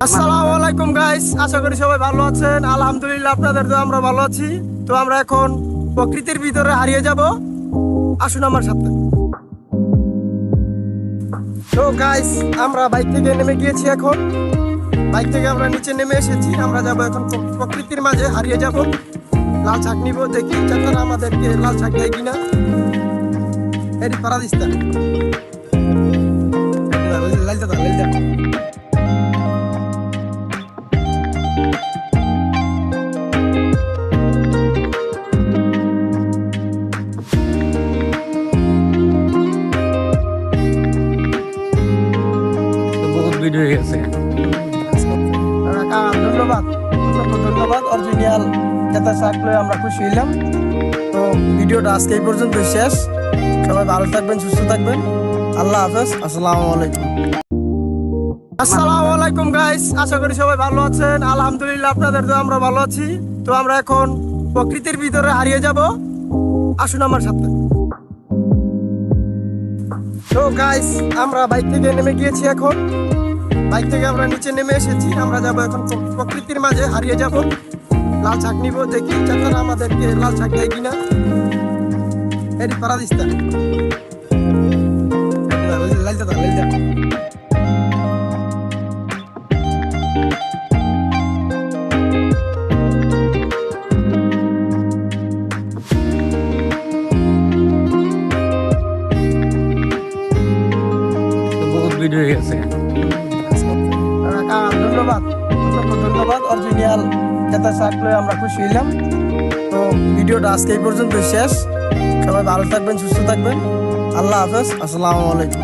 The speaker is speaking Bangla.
আসসালামু আলাইকুম গাইস, আশা করি সবাই ভালো আছেন। আলহামদুলিল্লাহ, আপনাদের তো আমরা ভালো আছি। তো আমরা এখন প্রকৃতির ভিতরে হারিয়ে যাব, আসুন আমার সাথে। তো গাইস, আমরা বাইক থেকে নেমে গিয়েছি। এখন বাইক থেকে আমরা নিচে নেমে এসেছি। আমরা যাব এখন প্রকৃতির মাঝে হারিয়ে যাব। লাল শাক নিব, দেখি চাচারা আমাদেরকে লাল শাক দেয় কিনা। এটি পারাদিস্তান লালটা লালটা। বহুত ভিডিও হয়ে গেছে। ধন্যবাদ, অসংখ্য ধন্যবাদ। অরিজিনাল কেতা শাক লয়ে আমরা খুশি হইলাম। তো ভিডিওটা আজকে এই পর্যন্ত শেষ। সবাই ভালো থাকবেন, সুস্থ থাকবেন। আল্লাহ হাফেজ। আসসালামু আলাইকুম। আসসালামু আলাইকুম গাইস, আশা করি সবাই ভালো আছেন। আলহামদুলিল্লাহ, আপনাদের তো আমরা ভালো আছি। তো আমরা এখন প্রকৃতির ভিতরে হারিয়ে যাব, আসুন আমার সাথে। তো গাইস, আমরা বাইক থেকে নেমে গিয়েছি। এখন বাইক থেকে আমরা নিচে নেমে এসেছি। আমরা যাব এখন প্রকৃতির মাঝে হারিয়ে যাব। লাল শাক নিব, দেখি চাচারা আমাদেরকে লাল শাক দেয় কিনা। এটি পারাদিস্তান লালটা লালটা। বহুত ভিডিও হয়ে গেছে। ধন্যবাদ, অসংখ্য ধন্যবাদ। অরিজিনাল কেতা শাক লয়ে আমরা খুশি হইলাম। তো ভিডিওটা আজকে এই পর্যন্ত শেষ। সবাই ভালো থাকবেন, সুস্থ থাকবেন। আল্লাহ হাফেজ। আসসালামু আলাইকুম।